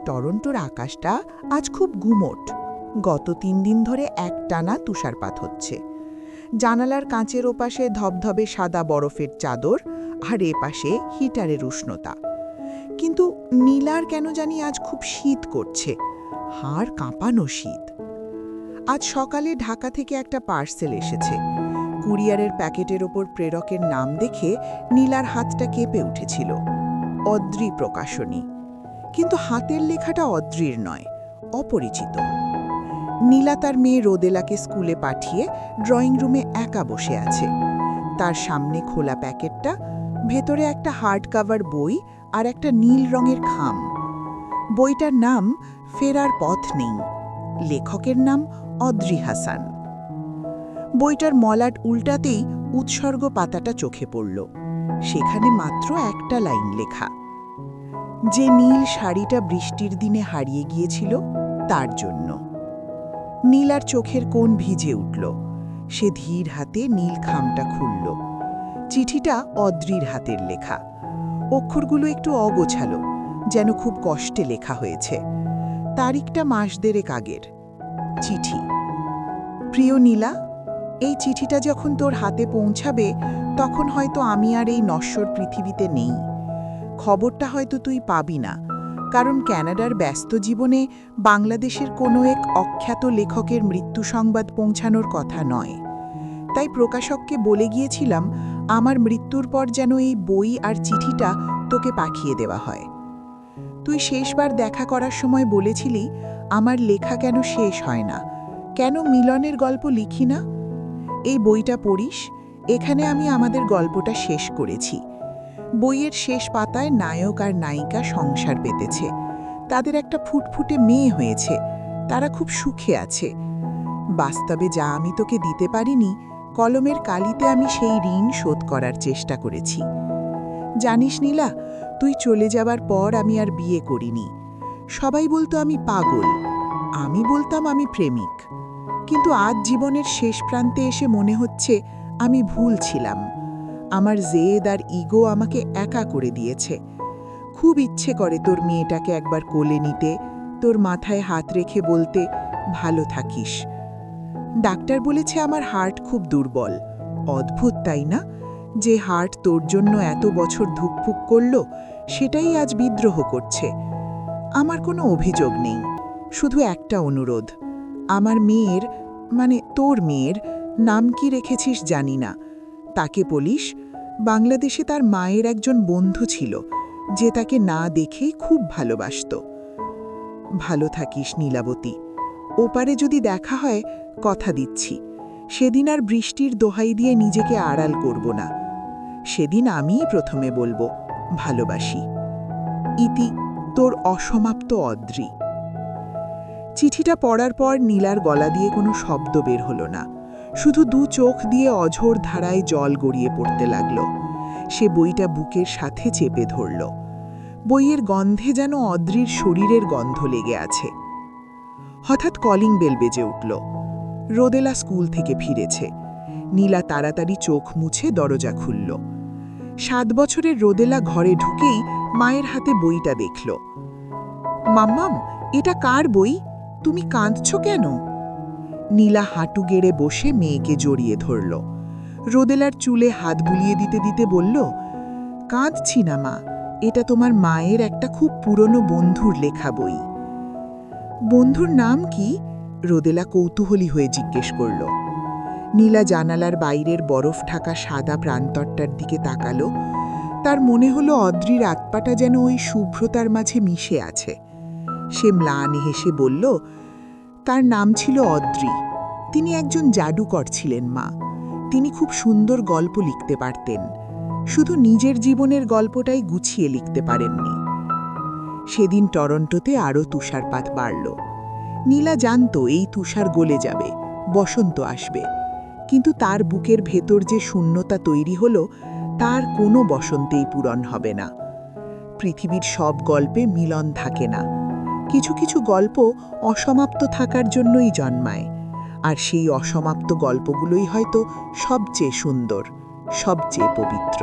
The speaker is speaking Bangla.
টরন্টোর আকাশটা আজ খুব গুমোট। গত ৩ দিন ধরে একটানা তুষারপাত হচ্ছে। জানালার কাঁচের ওপাশে ধবধবে সাদা বরফের চাদর, আর এপাশে হিটারের উষ্ণতা। কিন্তু নীলার কেন জানি আজ খুব শীত করছে, হাড় কাঁপানো শীত। আজ সকালে ঢাকা থেকে একটা পার্সেল এসেছে। কুরিয়ারের প্যাকেটের ওপর প্রেরকের নাম দেখে নীলার হাতটা কেঁপে উঠেছিল। অদ্রি প্রকাশনী। কিন্তু হাতের লেখাটা অদ্রির নয়, অপরিচিত। নীলা তার মেয়ে রোদেলাকে স্কুলে পাঠিয়ে ড্রয়িং রুমে একা বসে আছে। তার সামনে খোলা প্যাকেটটা, ভেতরে একটা হার্ড কাভার বই আর একটা নীল রঙের খাম। বইটার নাম ফেরার পথ নেই। লেখকের নাম অদ্রি হাসান। বইটার মলাট উল্টাতেই উৎসর্গ পাতাটা চোখে পড়ল। সেখানে মাত্র একটা লাইন লেখা, যে নীল শাড়িটা বৃষ্টির দিনে হারিয়ে গিয়েছিল তার জন্য। নীলার চোখের কোণ ভিজে উঠল। সে ধীর হাতে নীল খামটা খুলল। চিঠিটা অদ্রির হাতের লেখা। অক্ষরগুলো একটু অগোছালো, যেন খুব কষ্টে লেখা হয়েছে। তারিখটা মাস দেড়েক আগের। চিঠি। প্রিয় নীলা, এই চিঠিটা যখন তোর হাতে পৌঁছাবে তখন হয়তো আমি আর এই নশ্বর পৃথিবীতে নেই। খবরটা হয়তো তুই পাবি না, কারণ ক্যানাডার ব্যস্ত জীবনে বাংলাদেশের কোনো এক অখ্যাত লেখকের মৃত্যু সংবাদ পৌঁছানোর কথা নয়। তাই প্রকাশককে বলে গিয়েছিলাম আমার মৃত্যুর পর যেন এই বই আর চিঠিটা তোকে পাঠিয়ে দেওয়া হয়। তুই শেষবার দেখা করার সময় বলেছিলি আমার লেখা কেন শেষ হয় না, কেন মিলনের গল্প লিখি না। এই বইটা পড়িস, এখানে আমি আমাদের গল্পটা শেষ করেছি। বইয়ের শেষ পাতায় নায়ক আর নায়িকা সংসার পেতেছে। তাদের একটা ফুটফুটে মেয়ে হয়েছে, তারা খুব সুখে আছে। বাস্তবে যা আমি তোকে দিতে পারিনি, কলমের কালিতে আমি সেই ঋণ শোধ করার চেষ্টা করেছি। জানিস নীলা, তুই চলে যাবার পর আমি আর বিয়ে করিনি। সবাই বলতো আমি পাগল, আমি বলতাম আমি প্রেমিক। কিন্তু আজ জীবনের শেষ প্রান্তে এসে মনে হচ্ছে আমি ভুল ছিলাম। আমার জেদ আর ইগো আমাকে একা করে দিয়েছে। খুব ইচ্ছে করে তোর মেয়েটাকে একবার কোলে নিতে, তোর মাথায় হাত রেখে বলতে ভালো থাকিস। ডাক্তার বলেছে আমার হার্ট খুব দুর্বল। অদ্ভুত তাই না, যে হার্ট তোর জন্য এত বছর ধুকপুক করল সেটাই আজ বিদ্রোহ করছে। আমার কোনো অভিযোগ নেই, শুধু একটা অনুরোধ। আমার মেয়ের, মানে তোর মেয়ের নাম কি রেখেছিস জানি না, তাকে বলিস বাংলাদেশে তার মায়ের একজন বন্ধু ছিল যে তাকে না দেখেই খুব ভালোবাসত। ভালো থাকিস নীলাবতী। ওপারে যদি দেখা হয় কথা দিচ্ছি, সেদিন আর বৃষ্টির দোহাই দিয়ে নিজেকে আড়াল করব না। সেদিন আমিই প্রথমে বলবো ভালোবাসি। ইতি, তোর অসমাপ্ত অদ্রি। চিঠিটা পড়ার পর নীলার গলা দিয়ে কোনো শব্দ বের হলো না, শুধু দু চোখ দিয়ে অঝোর ধারায় জল গড়িয়ে পড়তে লাগল। সে বইটা বুকের সাথে চেপে ধরল। বইয়ের গন্ধে যেন অদ্রির শরীরের গন্ধ লেগে আছে। হঠাৎ কলিং বেল বেজে উঠল। রোদেলা স্কুল থেকে ফিরেছে। নীলা তাড়াতাড়ি চোখ মুছে দরজা খুলল। 7 বছরের রোদেলা ঘরে ঢুকেই মায়ের হাতে বইটা দেখল। মাম্মাম, এটা কার বই? তুমি কাঁদছ কেন? নীলা হাঁটু গেড়ে বসে মেয়েকে জড়িয়ে ধরল। রোদেলার চুলে হাত বুলিয়ে দিতে দিতে বলল, কাঁদছি না মা, এটা তোমার মায়ের একটা খুব পুরনো বন্ধুর লেখা বই। বন্ধুর নাম কি? রোদেলা কৌতূহলী হয়ে জিজ্ঞেস করল। নীলা জানালার বাইরের বরফ ঢাকা সাদা প্রান্তরটার দিকে তাকালো। তার মনে হলো অদ্রির আত্মাটা যেন ওই শুভ্রতার মাঝে মিশে আছে। সে ম্লান হেসে বলল, তার নাম ছিল অদ্রি। তিনি একজন জাদুকর ছিলেন মা। তিনি খুব সুন্দর গল্প লিখতে পারতেন, শুধু নিজের জীবনের গল্পটাই গুছিয়ে লিখতে পারেননি। সেদিন টরন্টোতে আরও তুষারপাত বাড়ল। নীলা জানত এই তুষার গলে যাবে, বসন্ত আসবে। কিন্তু তার বুকের ভেতর যে শূন্যতা তৈরি হলো, তার কোনো বসন্তেই পূরণ হবে না। পৃথিবীর সব গল্পে মিলন থাকে না। কিছু কিছু গল্প অসমাপ্ত থাকার জন্যই জন্মায়, আর সেই অসমাপ্ত গল্পগুলোই হয়তো সবচেয়ে সুন্দর, সবচেয়ে পবিত্র।